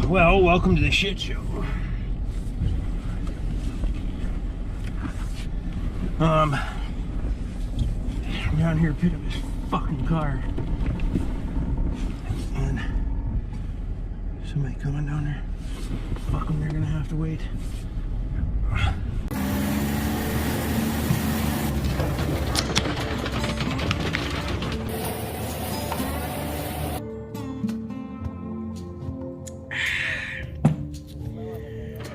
Well, welcome to the shit show. I'm down here picking up this fucking car. And somebody coming down there. Fuck them, they're gonna have to wait.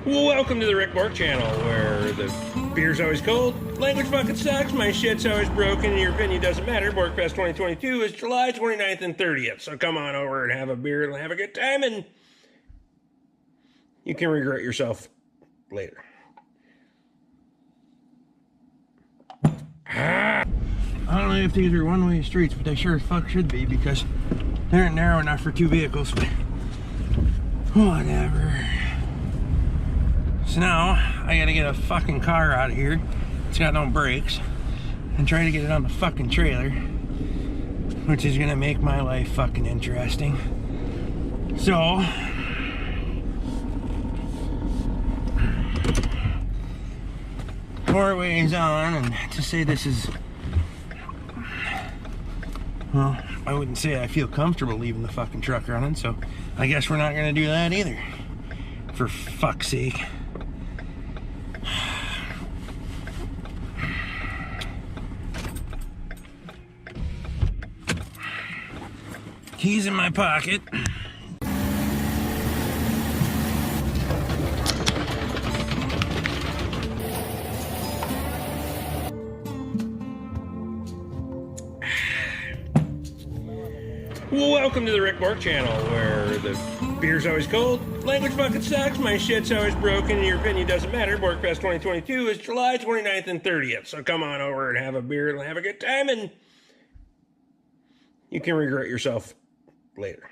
Welcome to the Rick Bork channel, where the beer's always cold, language fucking sucks, my shit's always broken, and your opinion doesn't matter. Borkfest 2022 is July 29th and 30th, so come on over and have a beer and have a good time, and you can regret yourself later. I don't know if these are one-way streets, but they sure as fuck should be, because they're narrow enough for two vehicles, but whatever. So now, I gotta get a fucking car out of here. It's got no brakes. And try to get it on the fucking trailer. Which is gonna make my life fucking interesting. So, four ways on, and to say this is, well, I wouldn't say I feel comfortable leaving the fucking truck running, so I guess we're not gonna do that either. For fuck's sake. Keys in my pocket. Welcome to the Rick Bork channel, where the beer's always cold, language fucking sucks, my shit's always broken, and your opinion doesn't matter. Borkfest 2022 is July 29th and 30th, so come on over and have a beer and have a good time, and you can regret yourself later.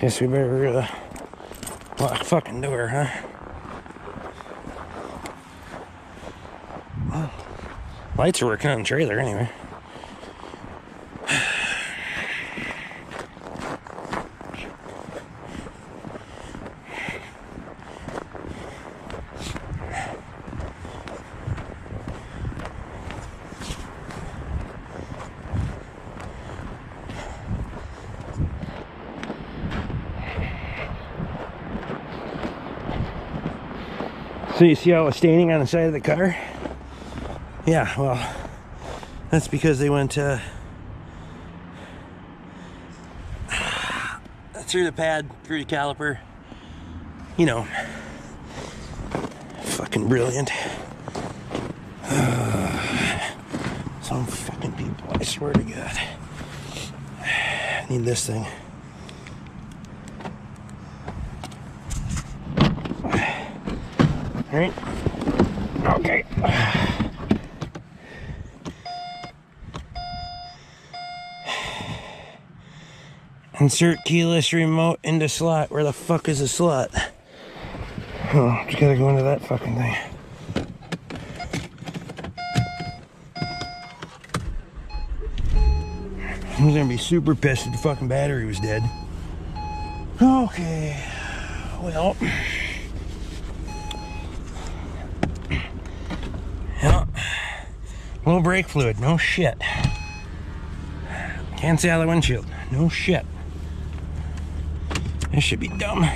Guess we better lock the fucking door, huh? Well, lights are working on the trailer anyway. So you see all the staining on the side of the car? Yeah, well, that's because they went through the pad, through the caliper. You know, fucking brilliant. Some fucking people, I swear to God. I need this thing. All right. Okay. Insert keyless remote into slot. Where the fuck is the slot? Oh, just gotta go into that fucking thing. He's gonna be super pissed if the fucking battery was dead. Okay. Well. Yeah, low brake fluid, no shit. Can't see out of the windshield, no shit. This should be dumb.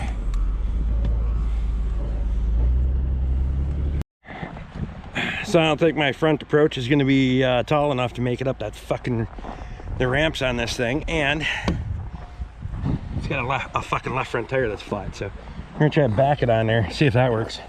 So I don't think my front approach is gonna be tall enough to make it up that fucking, the ramps on this thing, and it's got a fucking left front tire that's flat, so I'm gonna try to back it on there, see if that works.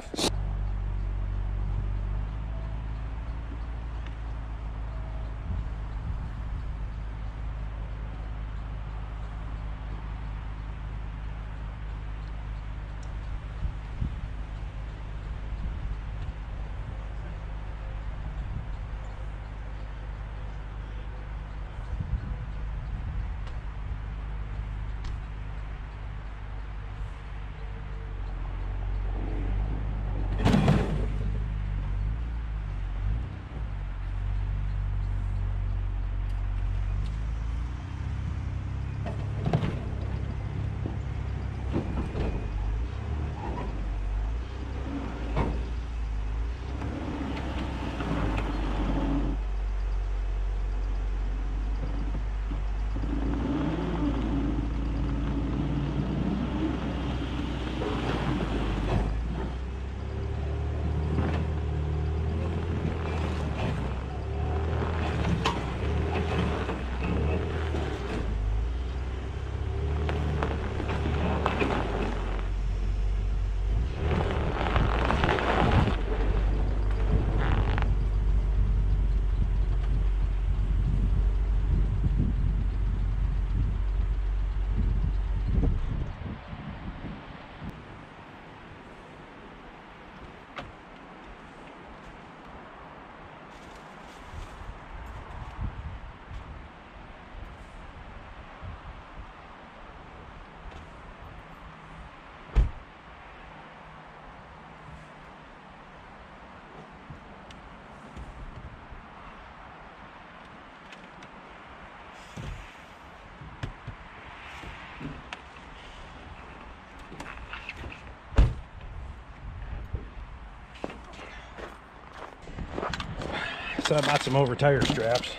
So I bought some over tire straps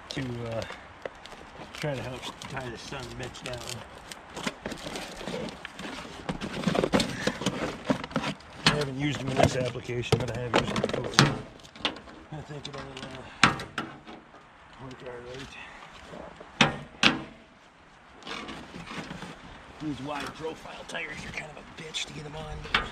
to try to help tie this son of a bitch down. I haven't used them in this application, but I have used them before. I think it'll work alright. These wide profile tires are kind of a bitch to get them on, but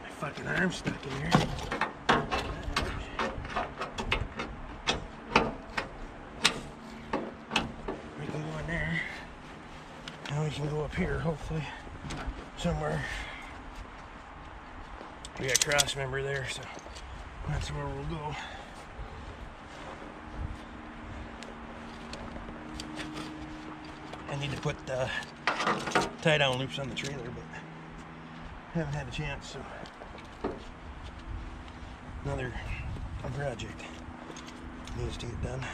my fucking arm's stuck in here. We can go up here, hopefully, somewhere. We got cross member there, so that's where we'll go. I need to put the tie-down loops on the trailer, but haven't had a chance, so another project needs to get done.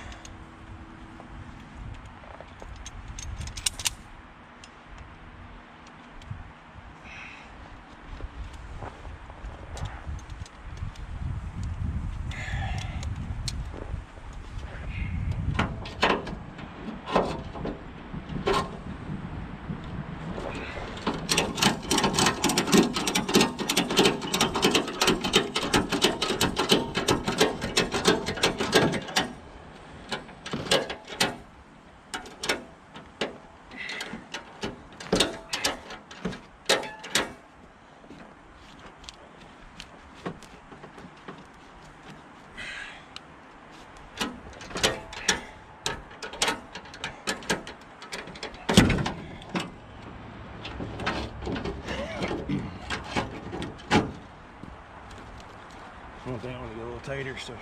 I want that one to get a little tighter, so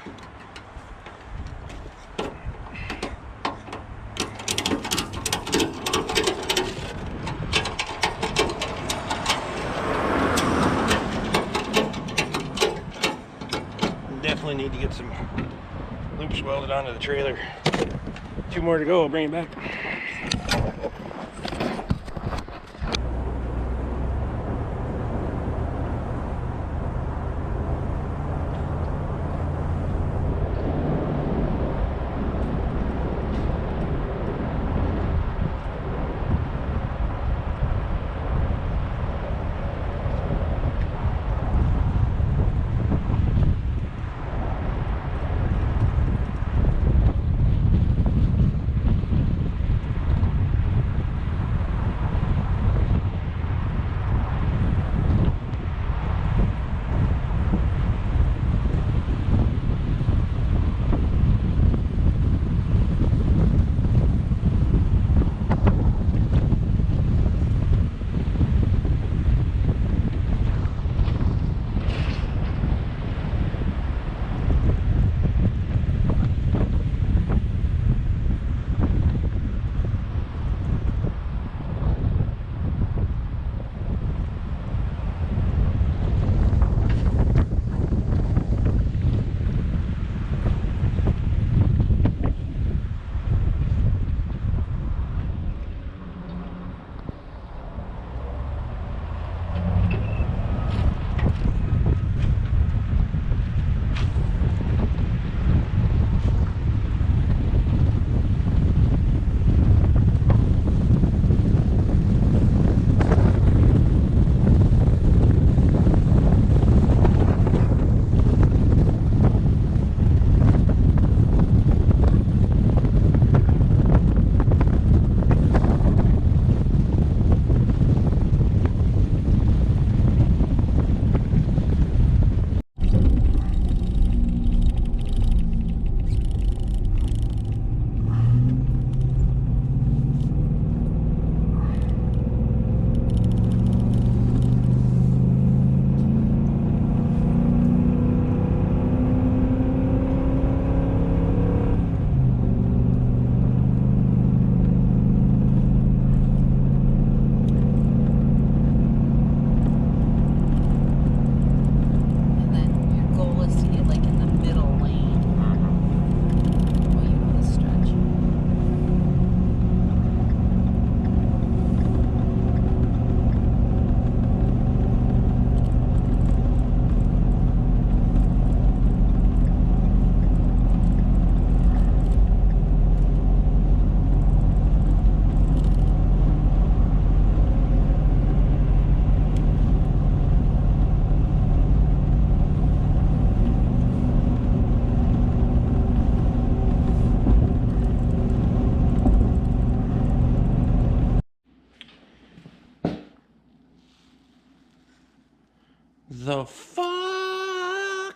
definitely need to get some loops welded onto the trailer. 2 more to go, I'll bring it back.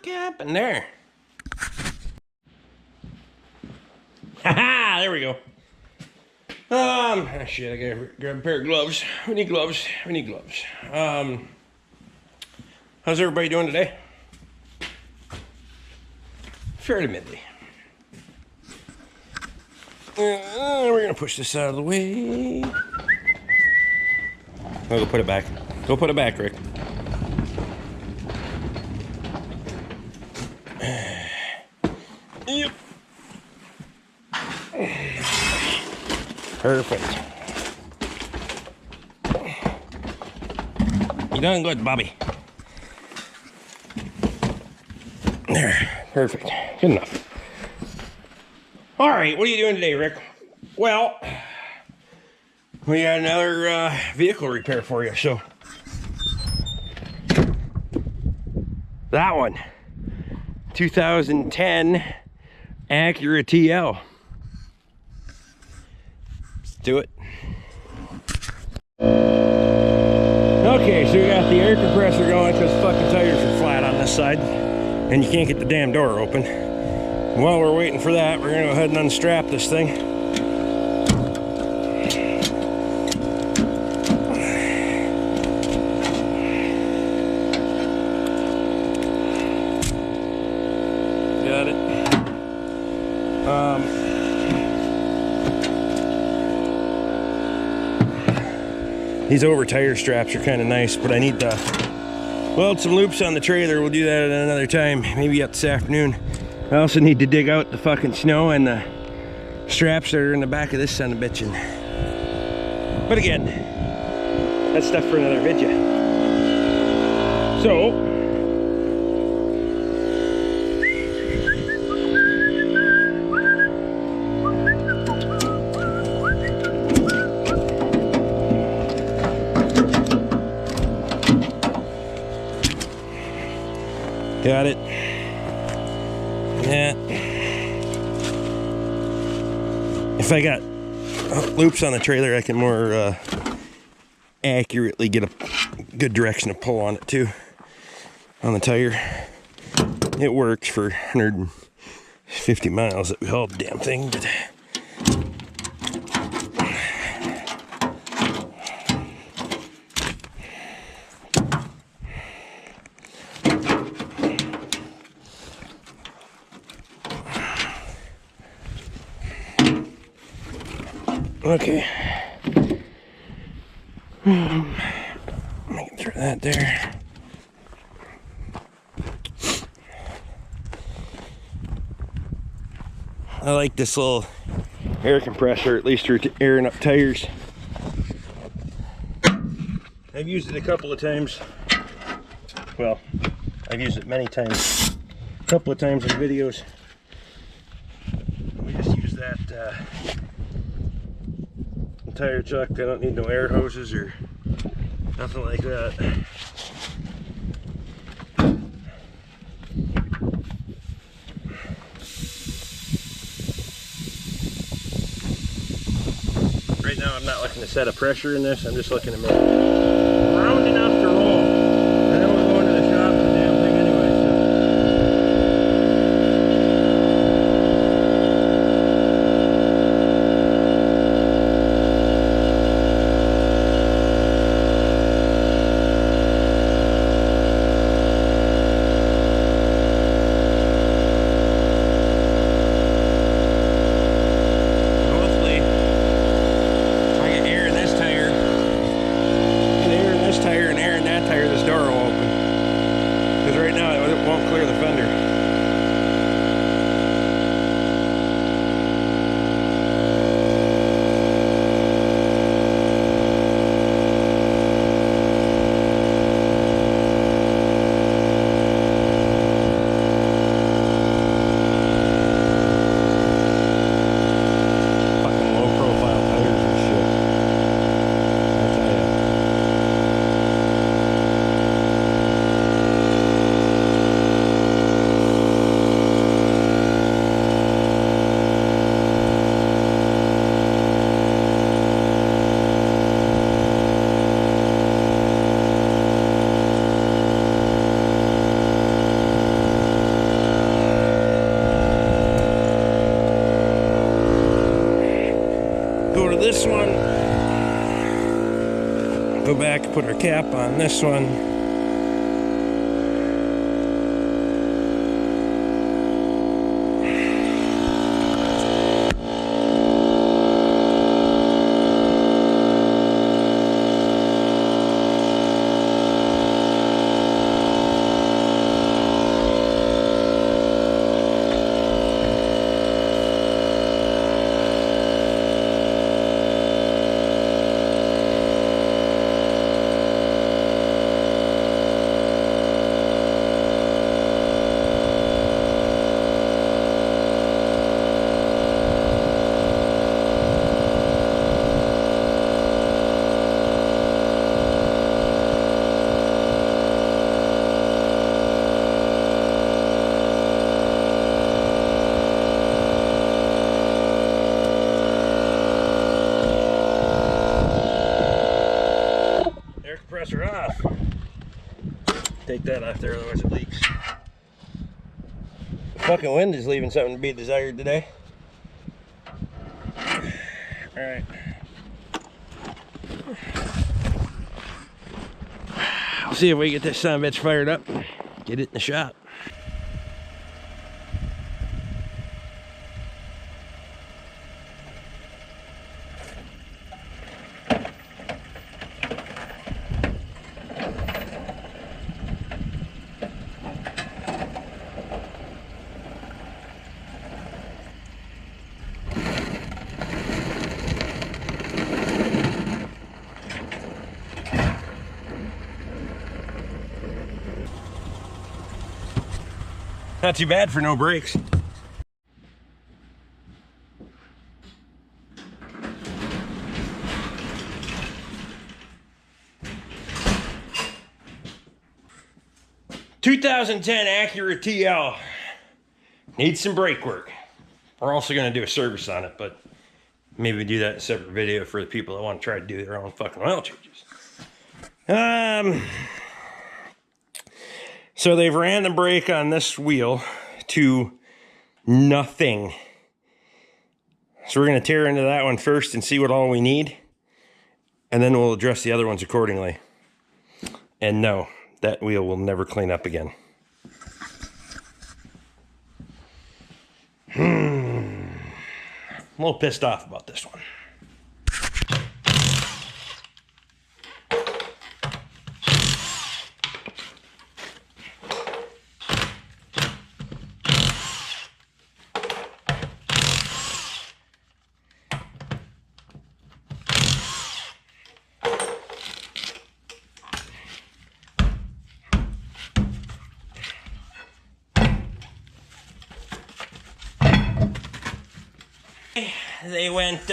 fuck happened there? Haha, there we go. Shit, I gotta grab a pair of gloves. We need gloves. We need gloves. How's everybody doing today? Fairly midday. We're gonna push this out of the way. Oh, go put it back. Go put it back, Rick. Yep. Perfect. You done good, Bobby. There. Perfect. Good enough. All right, what are you doing today, Rick? Well, we got another vehicle repair for you, so. That one. 2010 Accura TL. Let's do it. Okay, so we got the air compressor going because fucking tires are flat on this side and you can't get the damn door open. While we're waiting for that, we're gonna go ahead and unstrap this thing. Got it. These over tire straps are kind of nice, but I need to weld some loops on the trailer. We'll do that at another time, maybe up this afternoon. I also need to dig out the fucking snow and the straps that are in the back of this son of a bitchin'. But again, that's stuff for another video. So, got it. Yeah. If I got loops on the trailer, I can more accurately get a good direction to pull on it too. On the tire. It works for 150 miles that we hauled the damn thing, but okay. I can throw that there. I like this little air compressor, at least for airing up tires. I've used it a couple of times. Well, I've used it many times. A couple of times in videos. We just use that tire chuck. I don't need no air hoses or nothing like that. Right now I'm not looking to set a pressure in this, I'm just looking to make it round enough to roll. And then we'll go into the shop with the damn thing anyway, this one. Go back, put our cap on this one. Compressor off. Take that off there, otherwise it leaks. The fucking wind is leaving something to be desired today. Alright. We'll see if we get this son of a bitch fired up. Get it in the shop. Not too bad for no brakes. (2010) Accura TL needs some brake work. We're also going to do a service on it, but maybe we do that in a separate video for the people that want to try to do their own fucking oil changes. So they've ran the brake on this wheel to nothing. So we're going to tear into that one first and see what all we need. And then we'll address the other ones accordingly. And no, that wheel will never clean up again. I'm a little pissed off about this one. They went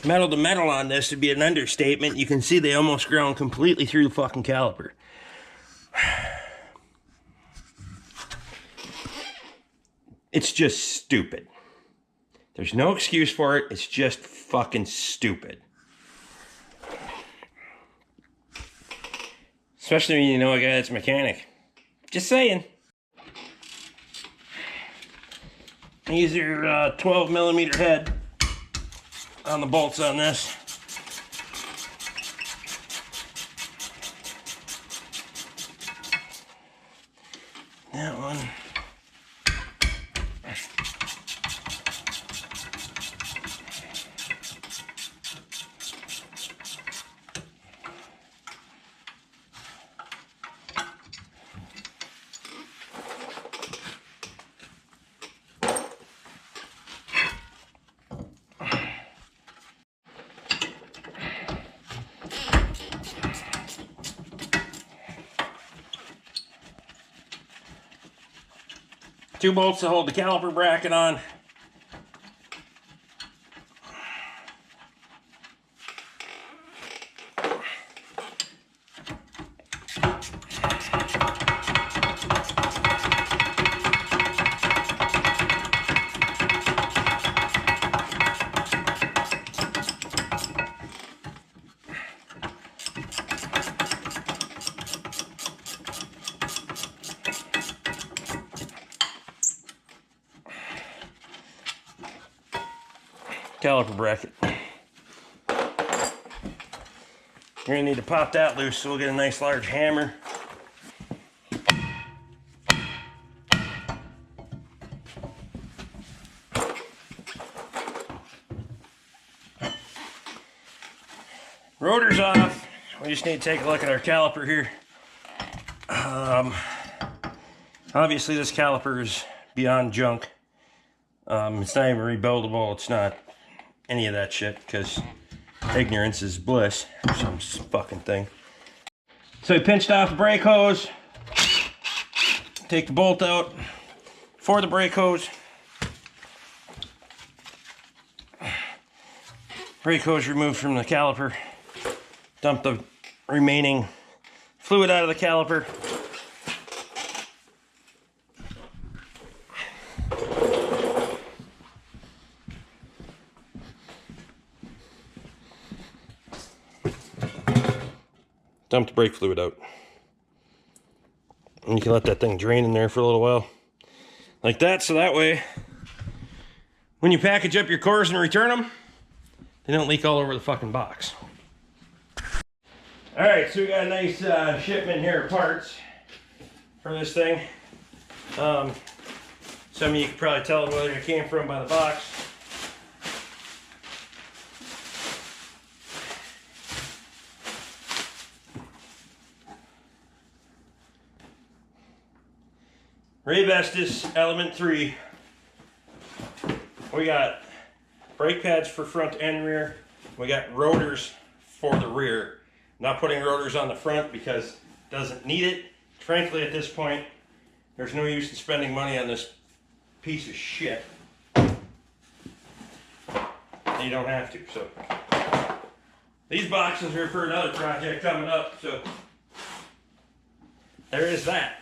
metal to metal on this, would be an understatement. You can see they almost ground completely through the fucking caliper. It's just stupid. There's no excuse for it. It's just fucking stupid. Especially when you know a guy that's a mechanic. Just saying. Use your 12mm head on the bolts on this. That one. Two bolts to hold the caliper bracket on. caliper bracket. You're gonna need to pop that loose, so we'll get a nice large hammer. Rotor's off. We just need to take a look at our caliper here. Obviously this caliper is beyond junk. It's not even rebuildable. It's not any of that shit, because ignorance is bliss or some fucking thing. So we pinched off the brake hose. Take the bolt out for the brake hose. Brake hose removed from the caliper. Dump the remaining fluid out of the caliper. Dump the brake fluid out. And you can let that thing drain in there for a little while. Like that, so that way, when you package up your cores and return them, they don't leak all over the fucking box. Alright, so we got a nice shipment here of parts for this thing. Some of you can probably tell whether it came from by the box. Rebestis Element 3. We got brake pads for front and rear. We got rotors for the rear. Not putting rotors on the front because it doesn't need it. Frankly, at this point, there's no use in spending money on this piece of shit. You don't have to. So these boxes are for another project coming up. So there is that.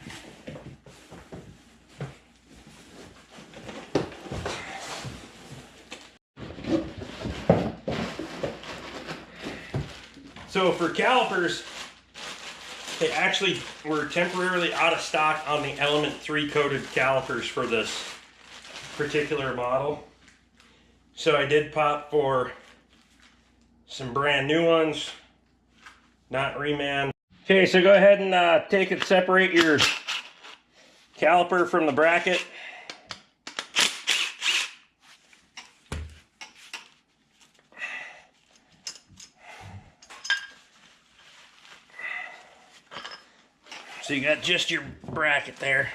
So for calipers, they actually were temporarily out of stock on the Element 3 coated calipers for this particular model. So I did pop for some brand new ones, not reman. Okay, so go ahead and separate your caliper from the bracket. So you got just your bracket there.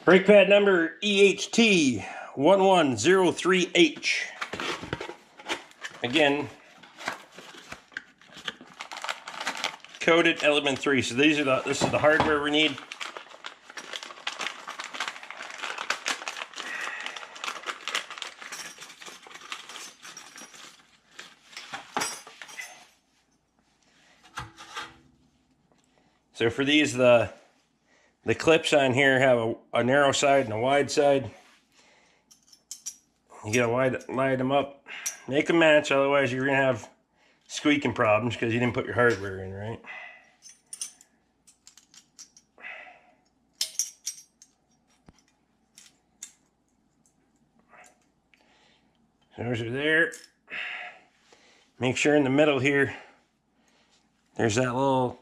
Brake pad number EHT1103H. Again, coated Element 3. So this is the hardware we need. So for these, the clips on here have a narrow side and a wide side. You gotta line them up, make them match, otherwise you're gonna have squeaking problems because you didn't put your hardware in right. So those are there. Make sure in the middle here, there's that little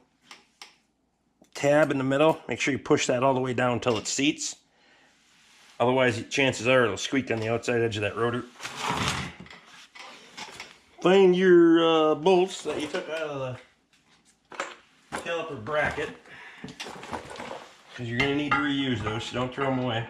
tab in the middle. Make sure you push that all the way down until it seats. Otherwise, chances are it'll squeak on the outside edge of that rotor. Find your bolts that you took out of the caliper bracket, because you're going to need to reuse those, so don't throw them away.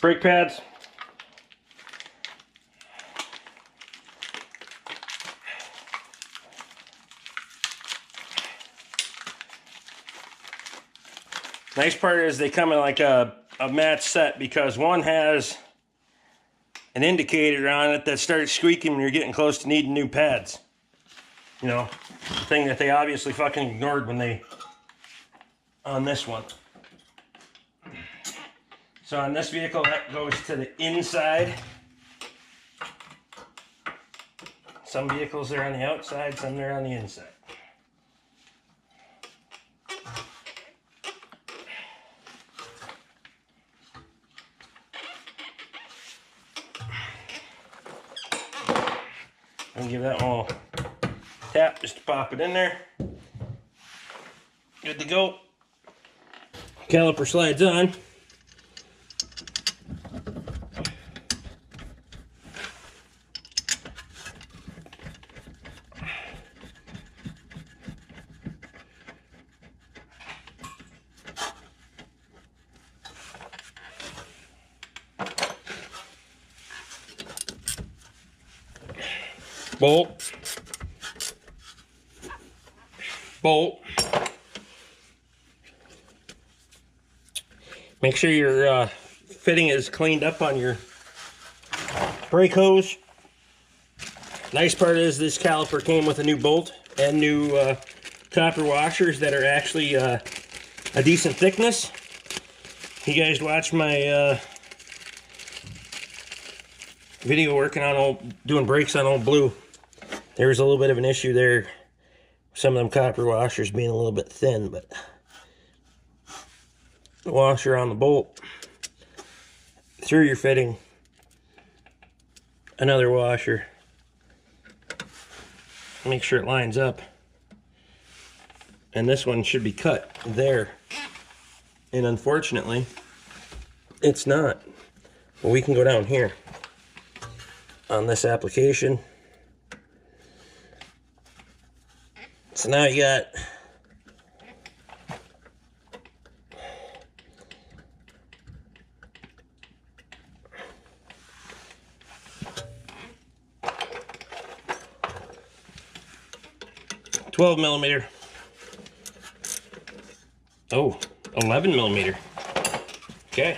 brake pads. Nice part is they come in like a match set, because one has an indicator on it that starts squeaking when you're getting close to needing new pads. You know, the thing that they obviously fucking ignored when they, on this one. So on this vehicle, that goes to the inside. Some vehicles are on the outside, some are on the inside. And give that one a little tap just to pop it in there. Good to go. Caliper slides on. Bolt. Bolt. Make sure your fitting is cleaned up on your brake hose. Nice part is this caliper came with a new bolt and new copper washers that are actually a decent thickness. You guys watch my video working on doing brakes on Old Blue. There was a little bit of an issue there. Some of them copper washers being a little bit thin, but the washer on the bolt, through your fitting, another washer. Make sure it lines up. And this one should be cut there. And unfortunately, it's not. But we can go down here on this application. So now you got $12 millimeter. Oh, 11 millimeter. Okay.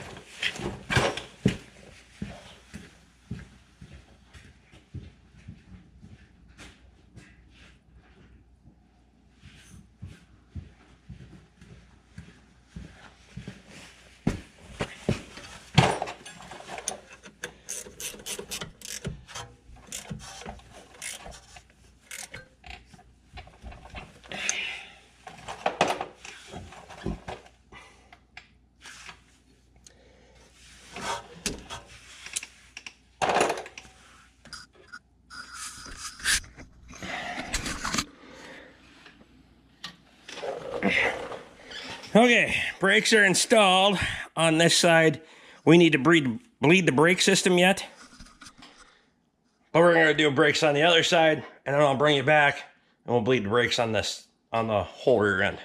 Okay, brakes are installed on this side. We need to bleed the brake system yet. But we're going to do brakes on the other side, and then I'll bring it back, and we'll bleed the brakes on this, on the whole rear end.